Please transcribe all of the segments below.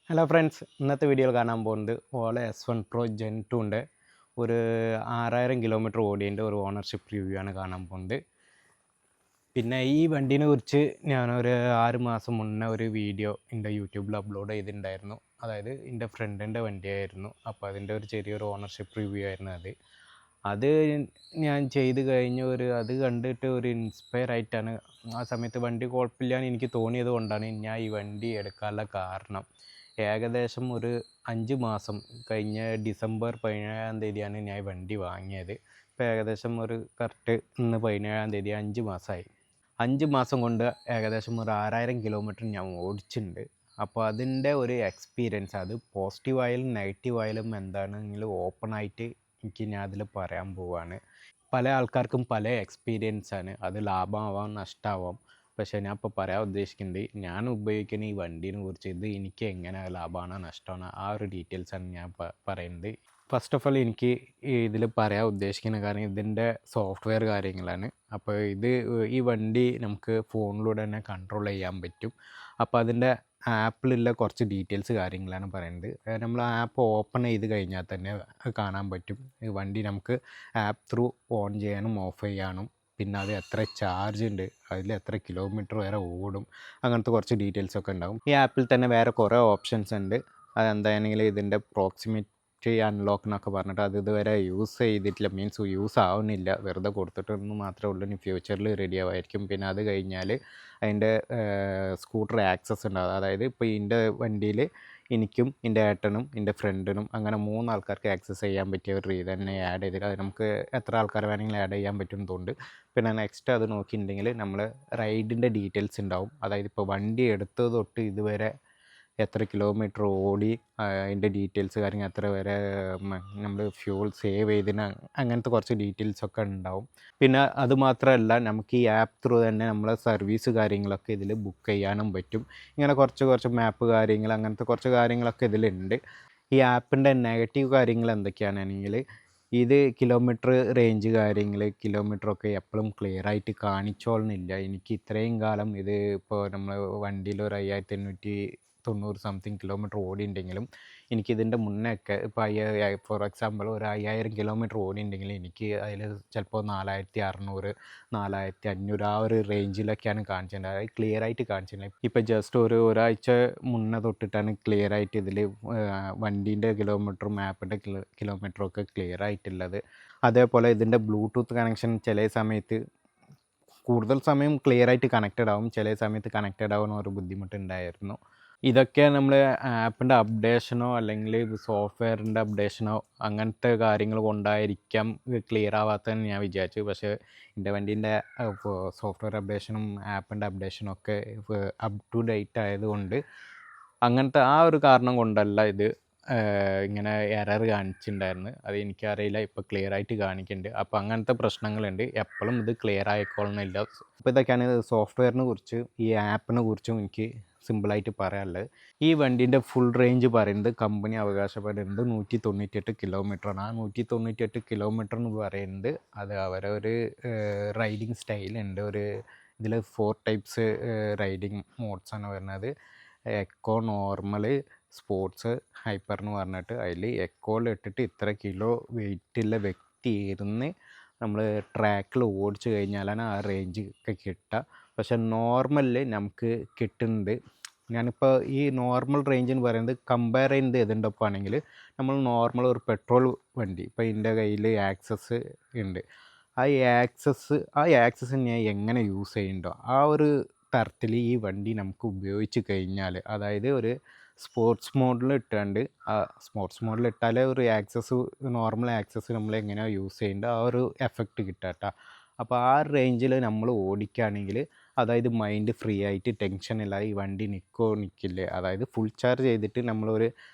Hello friends, ഇന്നത്തെ വീഡിയോയിൽ കാണാൻ പോകുന്നത് ഓല S1 Pro Gen 2ൻ്റെ ഒരു 6000 കിലോമീറ്റർ ഓടിയതിൻ്റെ ഒരു ഓണർഷിപ്പ് റിവ്യൂ ആണ് കാണാൻ പോകുന്നത്. പിന്നെ ഈ വണ്ടീനെ കുറിച്ച് ഞാനൊരു 6 മാസം മുന്നേ ഒരു വീഡിയോ എൻ്റെ യൂട്യൂബിൽ അപ്ലോഡ് ചെയ്തിട്ടുണ്ടായിരുന്നു. അതായത് എൻ്റെ ഫ്രണ്ടിൻ്റെ വണ്ടിയായിരുന്നു. അപ്പോൾ അതിൻ്റെ ഒരു ചെറിയൊരു ഓണർഷിപ്പ് റിവ്യൂ ആയിരുന്നു അത് ഞാൻ ചെയ്ത് കഴിഞ്ഞ് അത് കണ്ടിട്ട് ഒരു ഇൻസ്പയർ ആയിട്ടാണ്. ആ സമയത്ത് വണ്ടി കുഴപ്പമില്ലാന്ന് എനിക്ക് തോന്നിയത് കൊണ്ടാണ് ഞാൻ ഈ വണ്ടി എടുക്കാനുള്ള കാരണം. ഏകദേശം ഒരു 5 മാസം കഴിഞ്ഞ ഡിസംബർ 17-ാം തീയതിയാണ് ഞാൻ ഈ വണ്ടി വാങ്ങിയത്. ഇപ്പോൾ ഏകദേശം ഒരു കറക്റ്റ് ഇന്ന് 17-ാം തീയതി 5 മാസമായി. 5 മാസം കൊണ്ട് ഏകദേശം ഒരു 6000 കിലോമീറ്റർ ഞാൻ ഓടിച്ചിട്ടുണ്ട്. അപ്പോൾ അതിൻ്റെ ഒരു എക്സ്പീരിയൻസ്, അത് പോസിറ്റീവായാലും നെഗറ്റീവായാലും എന്താണെങ്കിലും ഓപ്പണായിട്ട് ഞാൻ അതിൽ പറയാൻ പോവാണ്. പല ആൾക്കാർക്കും പല എക്സ്പീരിയൻസാണ്, അത് ലാഭമാവാം നഷ്ടമാവാം. പക്ഷേ ഞാൻ ഇപ്പോൾ പറയാൻ ഉദ്ദേശിക്കുന്നത്, ഞാൻ ഉപയോഗിക്കുന്ന ഈ വണ്ടീനെ കുറിച്ച്, ഇത് എനിക്ക് എങ്ങനെ ലാഭമാണോ നഷ്ടമാണോ ആ ഒരു ഡീറ്റെയിൽസാണ് ഞാൻ പറയുന്നത്. ഫസ്റ്റ് ഓഫ് ഓൾ എനിക്ക് ഇതിൽ പറയാൻ ഉദ്ദേശിക്കുന്ന കാര്യം ഇതിൻ്റെ സോഫ്റ്റ്വെയർ കാര്യങ്ങളാണ്. അപ്പോൾ ഈ വണ്ടി നമുക്ക് ഫോണിലൂടെ തന്നെ കൺട്രോൾ ചെയ്യാൻ പറ്റും. അപ്പോൾ അതിൻ്റെ ആപ്പിലുള്ള കുറച്ച് ഡീറ്റെയിൽസ് കാര്യങ്ങളാണ് പറയുന്നത്. നമ്മൾ ആപ്പ് ഓപ്പൺ ചെയ്ത് കഴിഞ്ഞാൽ തന്നെ കാണാൻ പറ്റും ഈ വണ്ടി നമുക്ക് ആപ്പ് ത്രൂ ഓൺ ചെയ്യാനും ഓഫ് ചെയ്യാനും, പിന്നെ അത് എത്ര ചാർജ് ഉണ്ട്, അതിൽ എത്ര കിലോമീറ്റർ വരെ ഓടും, അങ്ങനത്തെ കുറച്ച് ഡീറ്റെയിൽസൊക്കെ ഉണ്ടാകും. ഈ ആപ്പിൽ തന്നെ വേറെ കുറേ ഓപ്ഷൻസ് ഉണ്ട്. അതെന്താണെങ്കിലും ഇതിൻ്റെ പ്രോക്സിമിറ്റി അൺലോക്ക് എന്നൊക്കെ പറഞ്ഞിട്ട് അത് ഇതുവരെ യൂസ് ചെയ്തിട്ടില്ല, മീൻസ് യൂസ് ആവുന്നില്ല, വെറുതെ കൊടുത്തിട്ടൊന്നും മാത്രമേ ഉള്ളൂ. ഇനി ഫ്യൂച്ചറിൽ റെഡി ആവുമായിരിക്കും. പിന്നെ അത് കഴിഞ്ഞാൽ അതിൻ്റെ സ്കൂട്ടർ ആക്സസ് ഉണ്ടാകും. അതായത് ഇപ്പോൾ എൻ്റെ വണ്ടിയിൽ എനിക്കും എൻ്റെ ഏട്ടനും എൻ്റെ ഫ്രണ്ടിനും അങ്ങനെ 3 ആൾക്കാർക്ക് ആക്സസ് ചെയ്യാൻ പറ്റിയ ഒരു രീതി തന്നെ ആഡ് ചെയ്തിട്ട് അത് നമുക്ക് എത്ര ആൾക്കാർ വേണമെങ്കിലും ആഡ് ചെയ്യാൻ പറ്റുന്നതുകൊണ്ട്. പിന്നെ നെക്സ്റ്റ് അത് നോക്കിയിട്ടുണ്ടെങ്കിൽ നമ്മൾ റൈഡിൻ്റെ ഡീറ്റെയിൽസ് ഉണ്ടാവും. അതായത് ഇപ്പോൾ വണ്ടി എടുത്തത് തൊട്ട് ഇതുവരെ എത്ര കിലോമീറ്റർ ഓടി, അതിൻ്റെ ഡീറ്റെയിൽസ് കാര്യങ്ങൾ എത്ര വരെ നമ്മൾ ഫ്യൂൾ സേവ് ചെയ്തതിന്, അങ്ങനത്തെ കുറച്ച് ഡീറ്റെയിൽസൊക്കെ ഉണ്ടാവും. പിന്നെ അതുമാത്രമല്ല, നമുക്ക് ഈ ആപ്പ് ത്രൂ തന്നെ നമ്മളെ സർവീസ് കാര്യങ്ങളൊക്കെ ഇതിൽ ബുക്ക് ചെയ്യാനും പറ്റും. ഇങ്ങനെ കുറച്ച് മാപ്പ് കാര്യങ്ങൾ, അങ്ങനത്തെ കുറച്ച് കാര്യങ്ങളൊക്കെ ഇതിലുണ്ട്. ഈ ആപ്പിൻ്റെ നെഗറ്റീവ് കാര്യങ്ങൾ എന്തൊക്കെയാണെങ്കിൽ, ഇത് കിലോമീറ്റർ റേഞ്ച് കിലോമീറ്ററൊക്കെ എപ്പോഴും ക്ലിയർ ആയിട്ട് കാണിച്ചോളന്നില്ല. എനിക്ക് ഇത്രയും കാലം ഇത് ഇപ്പോൾ നമ്മൾ വണ്ടിയിൽ ഒരു 5890 സംതിങ് കിലോമീറ്റർ ഓടിയിട്ടുണ്ടെങ്കിലും എനിക്കിതിൻ്റെ മുന്നേയൊക്കെ ഇപ്പോൾ ഫോർ എക്സാമ്പിൾ ഒരു 5000 കിലോമീറ്റർ ഓടിയിട്ടുണ്ടെങ്കിൽ എനിക്ക് അതിൽ ചിലപ്പോൾ 4600 4500 ആ ഒരു റേഞ്ചിലൊക്കെയാണ് കാണിച്ചിട്ടുണ്ട്. അതായത് ക്ലിയർ ആയിട്ട് കാണിച്ചിട്ടുണ്ട്. ഇപ്പോൾ ജസ്റ്റ് ഒരാഴ്ച മുന്നേ തൊട്ടിട്ടാണ് ക്ലിയർ ആയിട്ട് ഇതിൽ വണ്ടീൻ്റെ കിലോമീറ്ററും ആപ്പിൻ്റെ കിലോമീറ്ററും ഒക്കെ ക്ലിയർ ആയിട്ടുള്ളത്. അതേപോലെ ഇതിൻ്റെ ബ്ലൂടൂത്ത് കണക്ഷൻ ചില സമയത്ത് കൂടുതൽ സമയം ക്ലിയർ ആയിട്ട് കണക്റ്റഡ് ആവും, ചില സമയത്ത് കണക്റ്റഡ് ആവുന്ന ഒരു ബുദ്ധിമുട്ടുണ്ടായിരുന്നു. ഇതൊക്കെ നമ്മൾ ആപ്പിൻ്റെ അപ്ഡേഷനോ അല്ലെങ്കിൽ സോഫ്റ്റ്വെയറിൻ്റെ അപ്ഡേഷനോ അങ്ങനത്തെ കാര്യങ്ങൾ കൊണ്ടായിരിക്കാം ക്ലിയർ ആവാത്തതെന്ന് ഞാൻ വിചാരിച്ചു. പക്ഷേ എൻ്റെ വണ്ടീൻ്റെ സോഫ്റ്റ്വെയർ അപ്ഡേഷനും ആപ്പിൻ്റെ അപ്ഡേഷനും ഒക്കെ അപ്പ് ടു ഡേറ്റ് ആയതുകൊണ്ട്, അങ്ങനത്തെ ആ ഒരു കാരണം കൊണ്ടല്ല ഇത് ഇങ്ങനെ എറർ കാണിച്ചിട്ടുണ്ടായിരുന്നു. അത് എനിക്കറിയില്ല, ഇപ്പോൾ ക്ലിയർ ആയിട്ട് കാണിക്കുന്നുണ്ട്. അപ്പോൾ അങ്ങനത്തെ പ്രശ്നങ്ങളുണ്ട്, എപ്പോഴും ഇത് ക്ലിയർ ആയിക്കോളണമെന്നില്ല. അപ്പോൾ ഇതൊക്കെയാണ് സോഫ്റ്റ്വെയറിനെ കുറിച്ച് ഈ ആപ്പിനെ കുറിച്ചും എനിക്ക് സിമ്പിളായിട്ട് പറയാനുള്ളത്. ഈ വണ്ടീൻ്റെ ഫുൾ റേഞ്ച് പറയുന്നത് കമ്പനി അവകാശപ്പെടുന്നത് 198 കിലോമീറ്ററാണ്. ആ 198 കിലോമീറ്റർ എന്ന് പറയുന്നത് അത് അവരെ ഒരു റൈഡിങ് സ്റ്റൈലുണ്ട്. ഇതിൽ 4 ടൈപ്സ് റൈഡിങ് മോഡ്സാണ് വരുന്നത്. എക്കോ, നോർമൽ, സ്പോർട്സ്, ഹൈപ്പർ എന്ന് പറഞ്ഞിട്ട്. അതിൽ എക്കോയിൽ ഇട്ടിട്ട് ഇത്ര കിലോ വെയിറ്റുള്ള വ്യക്തി ഇരുന്ന് നമ്മൾ ട്രാക്കിൽ ഓടിച്ചു കഴിഞ്ഞാലാണ് ആ റേഞ്ച് ഒക്കെ കിട്ടുക. പക്ഷേ നോർമലിൽ നമുക്ക് കിട്ടുന്നത്, ഞാനിപ്പോൾ ഈ നോർമൽ റേഞ്ച് എന്ന് പറയുന്നത് കമ്പയർ ചെയ്യുന്നത് ഏതിൻ്റെ ഒപ്പമാണെങ്കിൽ, നമ്മൾ നോർമൽ ഒരു പെട്രോൾ വണ്ടി, ഇപ്പോൾ എൻ്റെ കയ്യിൽ ആക്സസ് ഉണ്ട്. ആ ആക്സസ് ഞാൻ എങ്ങനെ യൂസ് ചെയ്യുന്നുണ്ടോ ആ ഒരു തരത്തിൽ ഈ വണ്ടി നമുക്ക് ഉപയോഗിച്ച് കഴിഞ്ഞാൽ, അതായത് ഒരു സ്പോർട്സ് മോഡിൽ ഇട്ടാണ്ട്, ആ സ്പോർട്സ് മോഡിൽ ഇട്ടാലേ ഒരു നോർമൽ ആക്സസ് നമ്മൾ എങ്ങനെയാണ് യൂസ് ചെയ്യേണ്ടത് ആ ഒരു എഫക്റ്റ് കിട്ടുക കേട്ടോ. അപ്പോൾ ആ റേഞ്ചിൽ നമ്മൾ ഓടിക്കുകയാണെങ്കിൽ, അതായത് മൈൻഡ് ഫ്രീ ആയിട്ട് ടെൻഷനില്ല, ഈ വണ്ടി നിൽക്കില്ലേ. അതായത് ഫുൾ ചാർജ് ചെയ്തിട്ട് നമ്മളൊരു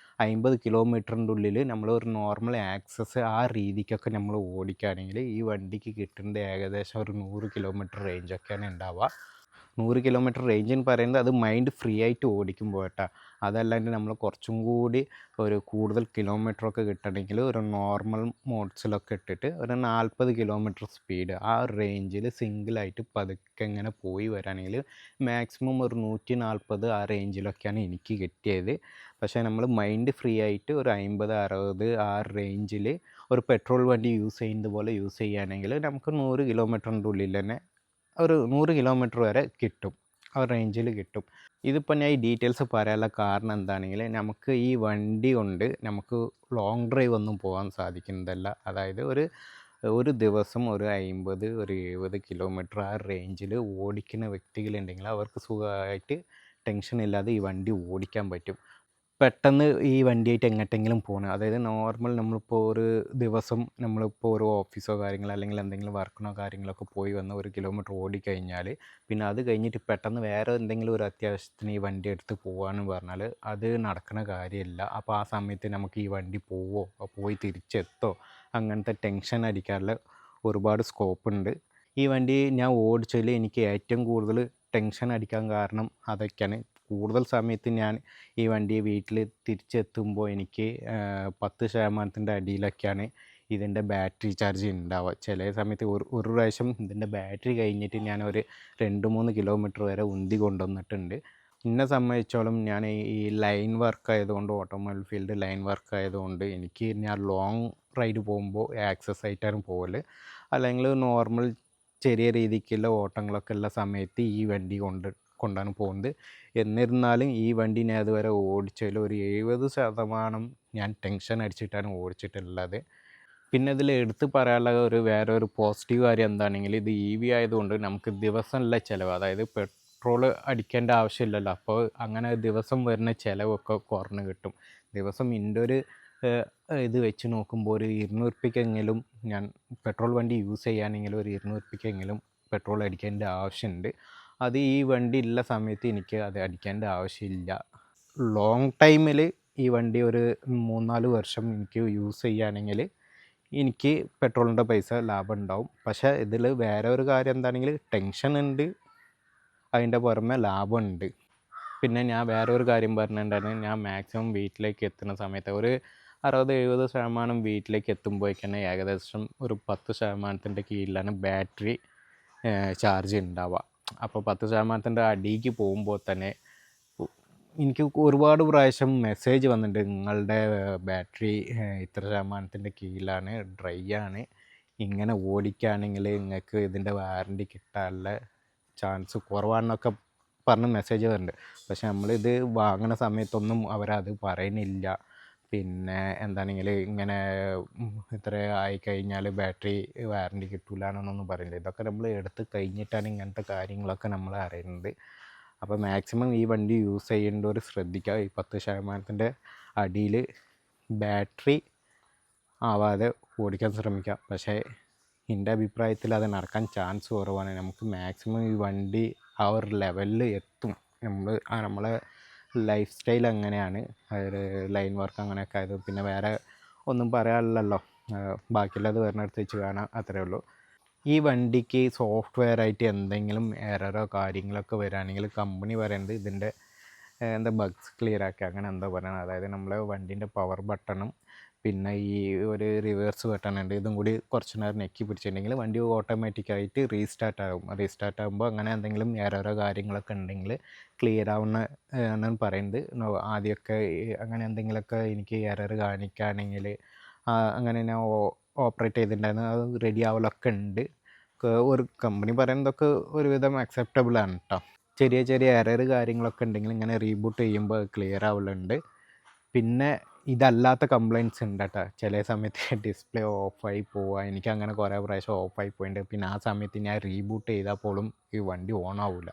50 കിലോമീറ്ററിൻ്റെ ഉള്ളിൽ നമ്മളൊരു നോർമൽ ആക്സസ് ആ രീതിക്കൊക്കെ നമ്മൾ ഓടിക്കുകയാണെങ്കിൽ ഈ വണ്ടിക്ക് കിട്ടുന്നത് ഏകദേശം ഒരു 100 കിലോമീറ്റർ റേഞ്ചൊക്കെയാണ് ഉണ്ടാവുക. 100 കിലോമീറ്റർ റേഞ്ച് എന്ന് പറയുന്നത് അത് മൈൻഡ് ഫ്രീ ആയിട്ട് ഓടിക്കുമ്പോൾ കേട്ടോ. അതല്ലാണ്ട് നമ്മൾ കുറച്ചും കൂടി ഒരു കൂടുതൽ കിലോമീറ്ററൊക്കെ കിട്ടണമെങ്കിൽ ഒരു നോർമൽ മോഡ്സിലൊക്കെ ഇട്ടിട്ട് ഒരു 40 കിലോമീറ്റർ സ്പീഡ് ആ റേഞ്ചിൽ സിംഗിളായിട്ട് പതുക്കെ ഇങ്ങനെ പോയി വരാണെങ്കിൽ മാക്സിമം ഒരു 140 ആ റേഞ്ചിലൊക്കെയാണ് എനിക്ക് കിട്ടിയത്. പക്ഷേ നമ്മൾ മൈൻഡ് ഫ്രീ ആയിട്ട് ഒരു 50 60 ആ റേഞ്ചിൽ ഒരു പെട്രോൾ വണ്ടി യൂസ് ചെയ്യുന്നത് പോലെ യൂസ് ചെയ്യുകയാണെങ്കിൽ നമുക്ക് 100 കിലോമീറ്ററിൻ്റെ ഉള്ളിൽ തന്നെ ഒരു 100 കിലോമീറ്റർ വരെ കിട്ടും, ആ റേഞ്ചിൽ കിട്ടും. ഇതിപ്പോൾ ഞാൻ ഈ ഡീറ്റെയിൽസ് പറയാനുള്ള കാരണം എന്താണെങ്കിൽ നമുക്ക് ഈ വണ്ടി കൊണ്ട് നമുക്ക് ലോങ് ഡ്രൈവ് ഒന്നും പോകാൻ സാധിക്കുന്നതല്ല. അതായത് ഒരു ദിവസം ഒരു 50 ഒരു 70 കിലോമീറ്റർ ആ റേഞ്ചിൽ ഓടിക്കുന്ന വ്യക്തികളുണ്ടെങ്കിൽ അവർക്ക് സുഖമായിട്ട് ടെൻഷൻ ഇല്ലാതെ ഈ വണ്ടി ഓടിക്കാൻ പറ്റും. പെട്ടെന്ന് ഈ വണ്ടിയായിട്ട് എങ്ങോട്ടെങ്കിലും പോകണം, അതായത് നോർമൽ നമ്മളിപ്പോൾ ഒരു ദിവസം നമ്മളിപ്പോൾ ഒരു ഓഫീസോ കാര്യങ്ങളോ അല്ലെങ്കിൽ എന്തെങ്കിലും വർക്കിനോ കാര്യങ്ങളൊക്കെ പോയി വന്ന് 1 കിലോമീറ്റർ ഓടിക്കഴിഞ്ഞാൽ പിന്നെ അത് കഴിഞ്ഞിട്ട് പെട്ടെന്ന് വേറെ എന്തെങ്കിലും ഒരു അത്യാവശ്യത്തിന് ഈ വണ്ടി എടുത്ത് പോകാമെന്ന് പറഞ്ഞാൽ അത് നടക്കുന്ന കാര്യമില്ല. അപ്പോൾ ആ സമയത്ത് നമുക്ക് ഈ വണ്ടി പോയി തിരിച്ചെത്തോ അങ്ങനത്തെ ടെൻഷൻ അടിക്കാനുള്ള ഒരുപാട് സ്കോപ്പുണ്ട്. ഈ വണ്ടി ഞാൻ ഓടിച്ചതിൽ എനിക്ക് ഏറ്റവും കൂടുതൽ ടെൻഷൻ അടിക്കാൻ കാരണം അതൊക്കെയാണ്. കൂടുതൽ സമയത്ത് ഞാൻ ഈ വണ്ടി വീട്ടിൽ തിരിച്ചെത്തുമ്പോൾ എനിക്ക് 10% അടിയിലൊക്കെയാണ് ഇതിൻ്റെ ബാറ്ററി ചാർജ് ഉണ്ടാവുക. ചില സമയത്ത് ഒരു പ്രാവശ്യം ഇതിൻ്റെ ബാറ്ററി കഴിഞ്ഞിട്ട് ഞാനൊരു 2-3 കിലോമീറ്റർ വരെ ഉന്തി കൊണ്ടുവന്നിട്ടുണ്ട്. എന്നെ സംബന്ധിച്ചോളം ഞാൻ ഈ ലൈൻ വർക്ക് ആയതുകൊണ്ട്, ഓട്ടോമൊബൈൽ ഫീൽഡ് ലൈൻ വർക്ക് ആയതുകൊണ്ട് ഞാൻ ലോങ് റൈഡ് പോകുമ്പോൾ ആക്സസ് ആയിട്ടാണ് പോകൽ. അല്ലെങ്കിൽ നോർമൽ ചെറിയ രീതിക്കുള്ള ഓട്ടങ്ങളൊക്കെ ഉള്ള സമയത്ത് ഈ വണ്ടി കൊണ്ടാണ് പോകുന്നത്. എന്നിരുന്നാലും ഈ വണ്ടി ഞാൻ അതുവരെ ഓടിച്ചതിൽ ഒരു 70% ഞാൻ ടെൻഷൻ അടിച്ചിട്ടാണ് ഓടിച്ചിട്ടുള്ളത്. പിന്നെ ഇതിൽ എടുത്ത് പറയാനുള്ള വേറെ ഒരു പോസിറ്റീവ് കാര്യം എന്താണെങ്കിൽ ഇത് EV ആയതുകൊണ്ട് നമുക്ക് ദിവസമുള്ള ചിലവ്, അതായത് പെട്രോൾ അടിക്കേണ്ട ആവശ്യമില്ലല്ലോ. അപ്പോൾ അങ്ങനെ ദിവസം വരുന്ന ചിലവൊക്കെ കുറഞ്ഞ് കിട്ടും. ദിവസം ഇതിൻ്റെ ഒരു ഇത് വെച്ച് നോക്കുമ്പോൾ ഒരു 200 രൂപയ്ക്കെങ്കിലും ഞാൻ പെട്രോൾ വണ്ടി യൂസ് ചെയ്യുകയാണെങ്കിൽ ഒരു 200 രൂപയ്ക്കെങ്കിലും പെട്രോൾ അടിക്കേണ്ട ആവശ്യമുണ്ട്. അത് ഈ വണ്ടി ഉള്ള സമയത്ത് എനിക്ക് അത് അടിക്കേണ്ട ആവശ്യമില്ല. ലോങ് ടൈമിൽ ഈ വണ്ടി ഒരു 3-4 വർഷം എനിക്ക് യൂസ് ചെയ്യുകയാണെങ്കിൽ എനിക്ക് പെട്രോളിൻ്റെ പൈസ ലാഭം ഉണ്ടാവും. പക്ഷേ ഇതിൽ വേറെ ഒരു കാര്യം എന്താണെങ്കിൽ ടെൻഷൻ ഉണ്ട്, അതിൻ്റെ പുറമെ ലാഭമുണ്ട്. പിന്നെ ഞാൻ വേറെ ഒരു കാര്യം പറഞ്ഞിട്ടുണ്ടായിരുന്നു, ഞാൻ മാക്സിമം വീട്ടിലേക്ക് എത്തുന്ന സമയത്ത് ഒരു 60-70% വീട്ടിലേക്ക് എത്തുമ്പോഴേക്കന്നെ ഏകദേശം ഒരു 10%-ൻ്റെ കീഴിലാണ് ബാറ്ററി ചാർജ് ഉണ്ടാവുക. അപ്പോൾ 10%-ൻ്റെ അടിയിലേക്ക് പോകുമ്പോൾ തന്നെ എനിക്ക് ഒരുപാട് പ്രാവശ്യം മെസ്സേജ് വന്നിട്ടുണ്ട്, നിങ്ങളുടെ ബാറ്ററി ഇത്ര ശതമാനത്തിൻ്റെ കീഴിലാണ്, ഡ്രൈ ആണ്, ഇങ്ങനെ ഓടിക്കുകയാണെങ്കിൽ നിങ്ങൾക്ക് ഇതിൻ്റെ വാറണ്ടി കിട്ടാനുള്ള ചാൻസ് കുറവാണെന്നൊക്കെ പറഞ്ഞ് മെസ്സേജ് വരുന്നുണ്ട്. പക്ഷെ നമ്മളിത് വാങ്ങുന്ന സമയത്തൊന്നും അവരത് പറയുന്നില്ല. പിന്നെ എന്താണെങ്കിൽ ഇങ്ങനെ ഇത്ര ആയിക്കഴിഞ്ഞാൽ ബാറ്ററി വാറണ്ടി കിട്ടില്ല എന്നൊന്നും പറയുന്നില്ല. ഇതൊക്കെ നമ്മൾ എടുത്ത് കഴിഞ്ഞിട്ടാണ് ഇങ്ങനത്തെ കാര്യങ്ങളൊക്കെ നമ്മൾ അറിയുന്നത്. അപ്പോൾ മാക്സിമം ഈ വണ്ടി യൂസ് ചെയ്യേണ്ടവർ ശ്രദ്ധിക്കുക, ഈ 10%-ൻ്റെ അടിയിൽ ബാറ്ററി ആവാതെ ഓടിക്കാൻ ശ്രമിക്കുക. പക്ഷേ എൻ്റെ അഭിപ്രായത്തിൽ അത് നടക്കാൻ ചാൻസ് കുറവാണ്. നമുക്ക് മാക്സിമം ഈ വണ്ടി ആ ഒരു ലെവലിൽ എത്തും. നമ്മളെ ലൈഫ് സ്റ്റൈൽ അങ്ങനെയാണ്, അതായത് ലൈൻ വർക്ക് അങ്ങനെയൊക്കെ ആയത്. പിന്നെ വേറെ ഒന്നും പറയാനില്ലല്ലോ, ബാക്കിയുള്ളത് വരുന്നിടത്ത് വെച്ച് കാണാം, അത്രയേ ഉള്ളൂ. ഈ വണ്ടിക്ക് സോഫ്റ്റ്വെയർ ആയിട്ട് എന്തെങ്കിലും എററോ കാര്യങ്ങളൊക്കെ വരികയാണെങ്കിൽ കമ്പനി പറയുന്നത് ഇതിൻ്റെ എന്താ ബഗ്സ് ക്ലിയർ ആക്കുക അങ്ങനെ എന്താ പറയുന്നത്. അതായത് നമ്മളെ വണ്ടീൻ്റെ പവർ ബട്ടണും പിന്നെ ഈ ഒരു റിവേഴ്സ് ബട്ടൺ ഉണ്ട്, ഇതും കൂടി കുറച്ച് നേരം നെക്കി പിടിച്ചിട്ടുണ്ടെങ്കിൽ വണ്ടി ഓട്ടോമാറ്റിക്കായിട്ട് റീസ്റ്റാർട്ട് ആകും. റീസ്റ്റാർട്ട് ആകുമ്പോൾ അങ്ങനെ എന്തെങ്കിലും എററോ കാര്യങ്ങളൊക്കെ ഉണ്ടെങ്കിൽ ക്ലിയർ ആവുന്ന എന്നാണ് പറയുന്നത്. ആദ്യമൊക്കെ അങ്ങനെ എന്തെങ്കിലുമൊക്കെ എനിക്ക് എറർ കാണിക്കുകയാണെങ്കിൽ അങ്ങനെ ഞാൻ ഓപ്പറേറ്റ് ചെയ്തിട്ടുണ്ടായിരുന്നു, അത് റെഡി ആവലൊക്കെ ഉണ്ട്. ഒരു കമ്പനി പറയുന്നതൊക്കെ ഒരുവിധം അക്സെപ്റ്റബിളാണ് കേട്ടോ. ചെറിയ ചെറിയ എറർ കാര്യങ്ങളൊക്കെ ഉണ്ടെങ്കിൽ ഇങ്ങനെ റീബൂട്ട് ചെയ്യുമ്പോൾ ക്ലിയർ ആവലുണ്ട്. പിന്നെ ഇതല്ലാത്ത കംപ്ലയിൻറ്റ്സ് ഉണ്ട് കേട്ടോ. ചില സമയത്ത് ഡിസ്പ്ലേ ഓഫായി പോവുക, എനിക്കങ്ങനെ കുറേ പ്രാവശ്യം ഓഫായി പോയിട്ടുണ്ട്. പിന്നെ ആ സമയത്ത് ഞാൻ റീബൂട്ട് ചെയ്താൽ പോലും ഈ വണ്ടി ഓൺ ആവില്ല.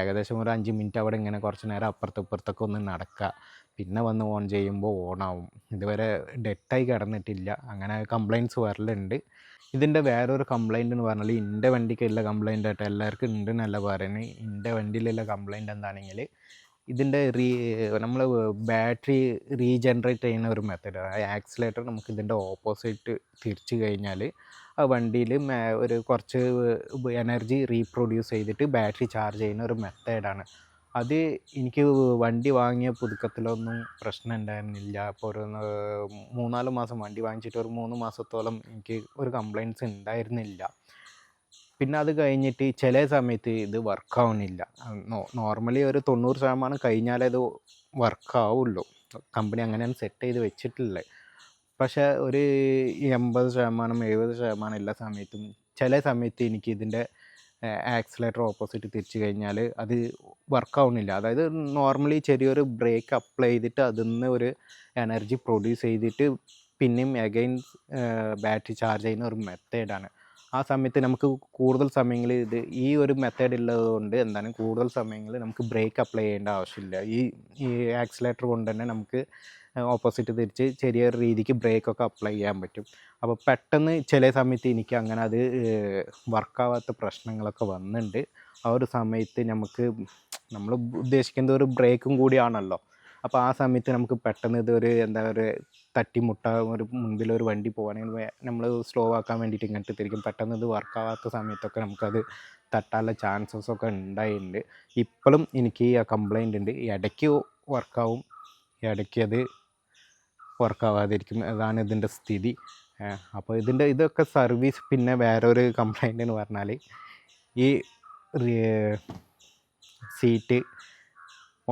ഏകദേശം ഒരു 5 മിനിറ്റ് അവിടെ ഇങ്ങനെ കുറച്ച് നേരം അപ്പുറത്തും ഇപ്പുറത്തൊക്കെ ഒന്ന് നടക്കുക, പിന്നെ വന്ന് ഓൺ ചെയ്യുമ്പോൾ ഓണാവും. ഇതുവരെ ഡെറ്റായി കിടന്നിട്ടില്ല. അങ്ങനെ കംപ്ലയിൻറ്റ്സ് വരലുണ്ട്. ഇതിൻ്റെ വേറൊരു കംപ്ലയിൻ്റ് എന്ന് പറഞ്ഞാൽ എൻ്റെ വണ്ടിക്കുള്ള കംപ്ലയിൻ്റ് ആയിട്ട് എല്ലാവർക്കും ഉണ്ടെന്നല്ല പറയുന്നത്. എൻ്റെ വണ്ടിയിലുള്ള കംപ്ലയിൻ്റ് എന്താണെങ്കിൽ ഇതിൻ്റെ നമ്മൾ ബാറ്ററി റീജനറേറ്റ് ചെയ്യുന്ന ഒരു മെത്തേഡ്, ആക്സിലേറ്റർ നമുക്ക് ഇതിൻ്റെ ഓപ്പോസിറ്റ് തിരിച്ചു കഴിഞ്ഞാൽ ആ വണ്ടിയിൽ ഒരു കുറച്ച് എനർജി റീപ്രൊഡ്യൂസ് ചെയ്തിട്ട് ബാറ്ററി ചാർജ് ചെയ്യുന്ന ഒരു മെത്തേഡാണ്. അത് എനിക്ക് വണ്ടി വാങ്ങിയ പുതുക്കത്തിലൊന്നും പ്രശ്നം ഉണ്ടായിരുന്നില്ല. അപ്പോൾ ഒരു 3-4 മാസം വണ്ടി വാങ്ങിച്ചിട്ട് ഒരു 3 മാസത്തോളം എനിക്ക് ഒരു കംപ്ലയിൻറ്റ്സ് ഉണ്ടായിരുന്നില്ല. പിന്നെ അത് കഴിഞ്ഞിട്ട് ചില സമയത്ത് ഇത് വർക്കാവുന്നില്ല. നോർമലി ഒരു 90% കഴിഞ്ഞാലേ ഇത് വർക്കാവുള്ളൂ. കമ്പനി അങ്ങനെയാണ് സെറ്റ് ചെയ്ത് വെച്ചിട്ടുള്ളത്. പക്ഷേ ഒരു 80%, 70% എല്ലാ സമയത്തും ചില സമയത്ത് എനിക്ക് ഇതിൻ്റെ ആക്സിലേറ്റർ ഓപ്പോസിറ്റ് തിരിച്ചു കഴിഞ്ഞാൽ അത് വർക്കാവുന്നില്ല. അതായത് നോർമലി ചെറിയൊരു ബ്രേക്ക് അപ്ലൈ ചെയ്തിട്ട് അതിൽ നിന്ന് ഒരു എനർജി പ്രൊഡ്യൂസ് ചെയ്തിട്ട് പിന്നെയും അഗൈൻ ബാറ്ററി ചാർജ് ചെയ്യുന്ന ഒരു മെത്തേഡാണ്. ആ സമയത്ത് നമുക്ക് കൂടുതൽ സമയങ്ങളിൽ ഈ ഒരു മെത്തേഡ് ഉള്ളതുകൊണ്ട് എന്താണ് കൂടുതൽ സമയങ്ങളിൽ നമുക്ക് ബ്രേക്ക് അപ്ലൈ ചെയ്യേണ്ട ആവശ്യമില്ല. ഈ ആക്സിലേറ്റർ കൊണ്ട് തന്നെ നമുക്ക് ഓപ്പോസിറ്റ് തിരിച്ച് ചെറിയൊരു രീതിക്ക് ബ്രേക്കൊക്കെ അപ്ലൈ ചെയ്യാൻ പറ്റും. അപ്പോൾ പെട്ടെന്ന് ചില സമയത്ത് എനിക്ക് അങ്ങനെ അത് വർക്കാവാത്ത പ്രശ്നങ്ങളൊക്കെ വന്നിട്ടുണ്ട്. ആ ഒരു സമയത്ത് നമ്മൾ ഉദ്ദേശിക്കുന്നത് ഒരു ബ്രേക്കും കൂടിയാണല്ലോ. അപ്പോൾ ആ സമയത്ത് നമുക്ക് പെട്ടെന്ന് ഇതൊരു തട്ടിമുട്ട ഒരു മുൻപിലൊരു വണ്ടി പോവുകയാണെങ്കിൽ നമ്മൾ സ്ലോ ആക്കാൻ വേണ്ടിയിട്ട് ഇങ്ങോട്ട് തിരിക്കും. പെട്ടെന്ന് ഇത് വർക്കാവാത്ത സമയത്തൊക്കെ നമുക്കത് തട്ടാനുള്ള ചാൻസസൊക്കെ ഉണ്ടായിട്ടുണ്ട്. ഇപ്പോഴും എനിക്ക് ആ കംപ്ലൈൻ്റ് ഉണ്ട്. ഇടയ്ക്ക് വർക്കാവും, ഇടയ്ക്ക് അത് വർക്കാവാതിരിക്കും. അതാണ് ഇതിൻ്റെ സ്ഥിതി. അപ്പോൾ ഇതൊക്കെ സർവീസ്. പിന്നെ വേറൊരു കംപ്ലൈൻ്റ് എന്ന് പറഞ്ഞാൽ ഈ സീറ്റ്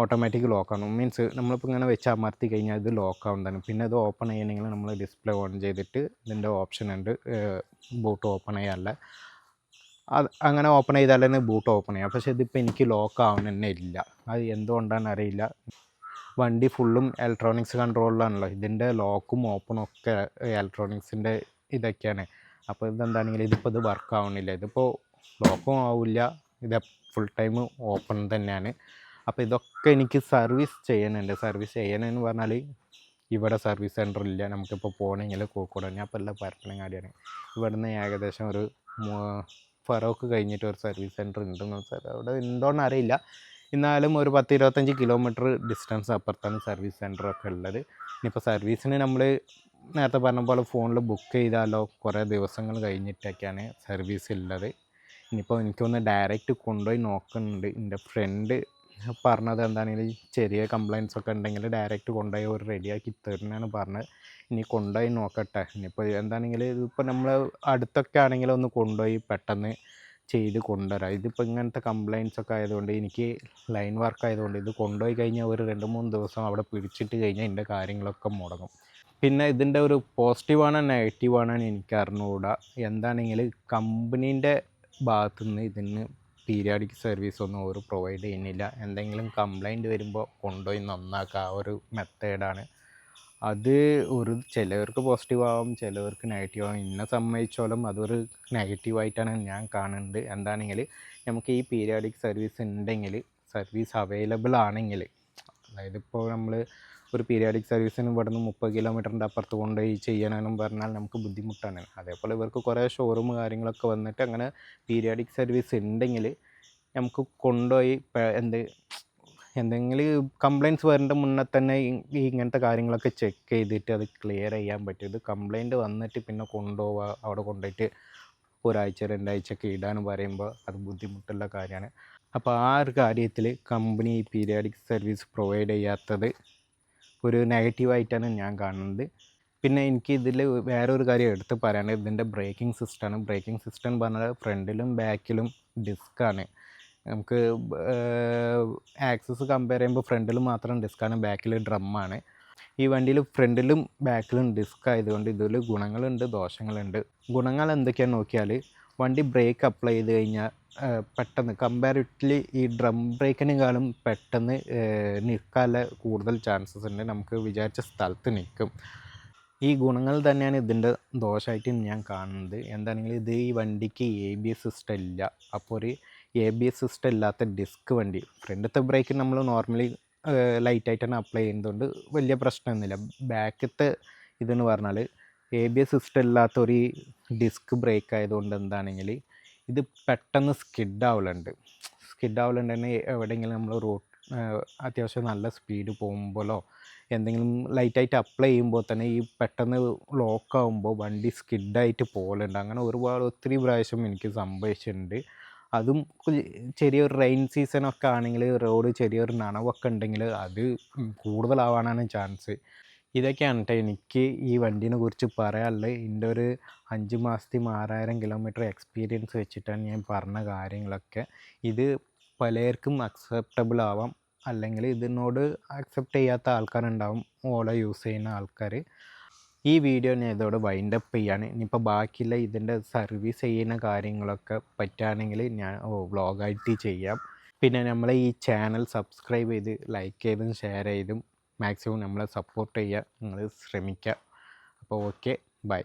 ഓട്ടോമാറ്റിക് ലോക്കാണ്. മീൻസ് നമ്മളിപ്പോൾ ഇങ്ങനെ വെച്ച് അമർത്തി കഴിഞ്ഞാൽ ഇത് ലോക്കാവുന്നതാണ്. പിന്നെ ഇത് ഓപ്പൺ ചെയ്യണമെങ്കിൽ നമ്മൾ ഡിസ്പ്ലേ ഓൺ ചെയ്തിട്ട് ഇതിൻ്റെ ഓപ്ഷൻ ഉണ്ട് ബൂട്ട് ഓപ്പൺ ചെയ്യാനുള്ള. അങ്ങനെ ഓപ്പൺ ചെയ്താൽ തന്നെ ബൂട്ട് ഓപ്പൺ ചെയ്യാം. പക്ഷേ ഇതിപ്പോൾ എനിക്ക് ലോക്ക് ആവണമെന്നേ ഇല്ല. അത് എന്തുകൊണ്ടാണെന്ന് അറിയില്ല. വണ്ടി ഫുള്ളും ഇലക്ട്രോണിക്സ് കൺട്രോളിലാണല്ലോ. ഇതിൻ്റെ ലോക്കും ഓപ്പണും ഒക്കെ ഇലക്ട്രോണിക്സിൻ്റെ ഇതൊക്കെയാണ്. അപ്പോൾ ഇതിപ്പോൾ ഇത് വർക്ക് ആവണില്ല. ഇതിപ്പോൾ ലോക്കും ആവില്ല, ഇത് ഫുൾ ടൈം ഓപ്പൺ തന്നെയാണ്. അപ്പോൾ ഇതൊക്കെ എനിക്ക് സർവീസ് ചെയ്യാനുണ്ട്. സർവീസ് ചെയ്യണമെന്ന് പറഞ്ഞാൽ ഇവിടെ സർവീസ് സെൻറ്റർ ഇല്ല. നമുക്കിപ്പോൾ പോകണമെങ്കിൽ കോഴിക്കോട് തന്നെ. അപ്പോൾ എല്ലാം പരപ്പനങ്ങാടിയാണ്. ഇവിടെ നിന്ന് ഏകദേശം ഒരു ഫറോക്ക് കഴിഞ്ഞിട്ട് ഒരു സർവീസ് സെൻറ്റർ ഉണ്ടെന്ന് വെച്ചാൽ അവിടെ ഉണ്ടോയെന്ന് അറിയില്ല. എന്നാലും ഒരു 10-25 കിലോമീറ്റർ ഡിസ്റ്റൻസ് അപ്പുറത്താണ് സർവീസ് സെൻറ്ററൊക്കെ ഉള്ളത്. ഇനിയിപ്പോൾ സർവീസിന് നമ്മൾ നേരത്തെ പറഞ്ഞ പോലെ ഫോണിൽ ബുക്ക് ചെയ്താലോ കുറേ ദിവസങ്ങൾ കഴിഞ്ഞിട്ടൊക്കെയാണ് സർവീസ് ഉള്ളത്. ഇനിയിപ്പോൾ എനിക്കൊന്ന് ഡയറക്റ്റ് കൊണ്ടുപോയി നോക്കുന്നുണ്ട്. എൻ്റെ ഫ്രണ്ട് പറഞ്ഞത് എന്താണെങ്കിലും ചെറിയ കംപ്ലയിൻറ്റ്സ് ഒക്കെ ഉണ്ടെങ്കിൽ ഡയറക്റ്റ് കൊണ്ടുപോയി ഒരു റെഡിയാക്കി തരുന്നതാണ് പറഞ്ഞത്. ഇനി കൊണ്ടുപോയി നോക്കട്ടെ. ഇനിയിപ്പോൾ എന്താണെങ്കിൽ ഇതിപ്പോൾ നമ്മൾ അടുത്തൊക്കെ ആണെങ്കിൽ ഒന്ന് കൊണ്ടുപോയി പെട്ടെന്ന് ചെയ്ത് കൊണ്ടുവരാം. ഇതിപ്പോൾ ഇങ്ങനത്തെ കംപ്ലയിൻറ്റ്സ് ഒക്കെ ആയതുകൊണ്ട് എനിക്ക് ലൈൻ വർക്ക് ആയതുകൊണ്ട് ഇത് കൊണ്ടുപോയി കഴിഞ്ഞാൽ ഒരു 2-3 ദിവസം അവിടെ പിടിച്ചിട്ട് കഴിഞ്ഞാൽ എൻ്റെ കാര്യങ്ങളൊക്കെ മുടങ്ങും. പിന്നെ ഇതിൻ്റെ ഒരു പോസിറ്റീവാണോ നെഗറ്റീവാണോ എനിക്ക് അറിഞ്ഞുകൂടാ. എന്താണെങ്കിൽ കമ്പനീൻ്റെ ഭാഗത്തുനിന്ന് ഇതിന് പീരിയോഡിക് സർവീസ് ഒന്നും അവർ പ്രൊവൈഡ് ചെയ്യുന്നില്ല. എന്തെങ്കിലും കംപ്ലൈൻറ്റ് വരുമ്പോൾ കൊണ്ടുപോയി നന്നാക്കുക ആ ഒരു മെത്തേഡാണ്. അത് ചിലവർക്ക് പോസിറ്റീവ് ആവും, ചിലവർക്ക് നെഗറ്റീവ് ആവും. എന്നെ സംബന്ധിച്ചോളം അതൊരു നെഗറ്റീവായിട്ടാണ് ഞാൻ കാണുന്നത്. എന്താണെങ്കിൽ നമുക്ക് ഈ പീരിയോഡിക് സർവീസ് ഉണ്ടെങ്കിൽ, സർവീസ് അവൈലബിൾ ആണെങ്കിൽ, അതായത് ഇപ്പോൾ നമ്മൾ ഒരു പീരിയോഡിക് സർവീസിന് ഇവിടുന്ന് 30 കിലോമീറ്ററിൻ്റെ അപ്പുറത്ത് കൊണ്ടുപോയി ചെയ്യാനെന്നും പറഞ്ഞാൽ നമുക്ക് ബുദ്ധിമുട്ടാണ്. അതേപോലെ ഇവർക്ക് കുറേ ഷോറൂം കാര്യങ്ങളൊക്കെ വന്നിട്ട് അങ്ങനെ പീരിയോഡിക് സർവീസ് ഉണ്ടെങ്കിൽ നമുക്ക് കൊണ്ടുപോയി എന്തെങ്കിലും കംപ്ലയിൻറ്റ്സ് വരേണ്ട മുന്നേ തന്നെ ഇങ്ങനത്തെ കാര്യങ്ങളൊക്കെ ചെക്ക് ചെയ്തിട്ട് അത് ക്ലിയർ ചെയ്യാൻ പറ്റും. ഇത് കംപ്ലയിൻറ്റ് വന്നിട്ട് പിന്നെ കൊണ്ടുപോവുക, അവിടെ കൊണ്ടുപോയിട്ട് ഒരാഴ്ച 2 ആഴ്ചയൊക്കെ ഇടാൻ പറയുമ്പോൾ അത് ബുദ്ധിമുട്ടുള്ള കാര്യമാണ്. അപ്പോൾ ആ ഒരു കാര്യത്തിൽ കമ്പനി പീരിയോഡിക് സർവീസ് പ്രൊവൈഡ് ചെയ്യാത്തത് ഒരു നെഗറ്റീവായിട്ടാണ് ഞാൻ കാണുന്നത്. പിന്നെ എനിക്ക് ഇതിൽ വേറൊരു കാര്യം എടുത്ത് പറയാനുള്ളത് ഇതിൻ്റെ ബ്രേക്കിംഗ് സിസ്റ്റമാണ്. ബ്രേക്കിംഗ് സിസ്റ്റം എന്ന് പറഞ്ഞാൽ ഫ്രണ്ടിലും ബാക്കിലും ഡിസ്ക്കാണ്. നമുക്ക് ആക്സസ് കമ്പയർ ചെയ്യുമ്പോൾ ഫ്രണ്ടിൽ മാത്രം ഡിസ്ക്കാണ്, ബാക്കിൽ ഡ്രമ്മാണ്. ഈ വണ്ടിയിൽ ഫ്രണ്ടിലും ബാക്കിലും ഡിസ്ക് ആയതുകൊണ്ട് ഇതിൽ ഗുണങ്ങളുണ്ട്, ദോഷങ്ങളുണ്ട്. ഗുണങ്ങൾ എന്തൊക്കെയാണെന്ന് നോക്കിയാൽ വണ്ടി ബ്രേക്ക് അപ്ലൈ ചെയ്ത് കഴിഞ്ഞാൽ പെട്ടെന്ന് കമ്പാരിറ്റീവ്ലി ഈ ഡ്രം ബ്രേക്കിനെക്കാളും പെട്ടെന്ന് നിൽക്കാനുള്ള കൂടുതൽ ചാൻസസ് ഉണ്ട്. നമുക്ക് വിചാരിച്ച സ്ഥലത്ത് നിൽക്കും. ഈ ഗുണങ്ങൾ തന്നെയാണ് ഇതിൻ്റെ ദോഷമായിട്ട് ഞാൻ കാണുന്നത്. എന്താണെങ്കിൽ ഇത് ഈ വണ്ടിക്ക് ABS സിസ്റ്റം ഇല്ല. അപ്പോൾ ഒരു ABS സിസ്റ്റം ഇല്ലാത്ത ഡിസ്ക് വണ്ടി, ഫ്രണ്ടത്തെ ബ്രേക്ക് നമ്മൾ നോർമലി ലൈറ്റായിട്ട് തന്നെ അപ്ലൈ ചെയ്യുന്നതുകൊണ്ട് വലിയ പ്രശ്നമൊന്നുമില്ല. ബാക്കത്തെ ഇതെന്ന് പറഞ്ഞാൽ ABS സിസ്റ്റം ഇല്ലാത്തൊരു ഡിസ്ക് ബ്രേക്ക് ആയതുകൊണ്ട് എന്താണെങ്കിൽ ഇത് പെട്ടെന്ന് സ്കിഡ് ആവലുണ്ട് തന്നെ. എവിടെയെങ്കിലും നമ്മൾ അത്യാവശ്യം നല്ല സ്പീഡ് പോകുമ്പോഴോ എന്തെങ്കിലും ലൈറ്റായിട്ട് അപ്ലൈ ചെയ്യുമ്പോൾ തന്നെ ഈ പെട്ടെന്ന് ലോക്കാകുമ്പോൾ വണ്ടി സ്കിഡായിട്ട് പോകലുണ്ട്. അങ്ങനെ ഒത്തിരി പ്രാവശ്യം എനിക്ക് സംഭവിച്ചിട്ടുണ്ട്. അതും ചെറിയൊരു റെയിൻ സീസണൊക്കെ ആണെങ്കിൽ റോഡ് ചെറിയൊരു നനവൊക്കെ ഉണ്ടെങ്കിൽ അത് കൂടുതലാവാനാണ് ചാൻസ്. ഇതൊക്കെയാണ് കേട്ടോ എനിക്ക് ഈ വണ്ടീനെ കുറിച്ച് പറയാനുള്ളത്. എൻ്റെ ഒരു 5 മാസത്തെ 6000 കിലോമീറ്റർ എക്സ്പീരിയൻസ് വെച്ചിട്ടാണ് ഞാൻ പറഞ്ഞ കാര്യങ്ങളൊക്കെ. ഇത് പലർക്കും അക്സെപ്റ്റബിൾ ആവാം, അല്ലെങ്കിൽ ഇതിനോട് അക്സെപ്റ്റ് ചെയ്യാത്ത ആൾക്കാരുണ്ടാവും, ഓല യൂസ് ചെയ്യുന്ന ആൾക്കാർ. ഈ വീഡിയോ ഞാൻ ഇതോടെ വൈൻഡപ്പ് ചെയ്യാണ്. ഇനിയിപ്പോൾ ബാക്കിയുള്ള ഇതിൻ്റെ സർവീസ് ചെയ്യുന്ന കാര്യങ്ങളൊക്കെ പറ്റുകയാണെങ്കിൽ ഞാൻ വ്ളോഗായിട്ട് ചെയ്യാം. പിന്നെ നമ്മളെ ഈ ചാനൽ സബ്സ്ക്രൈബ് ചെയ്ത് ലൈക്ക് ചെയ്തും ഷെയർ ചെയ്തും മാക്സിമം നമ്മളെ സപ്പോർട്ട് ചെയ്യാൻ നിങ്ങൾ ശ്രമിക്കുക. അപ്പോൾ ഓക്കെ, ബൈ.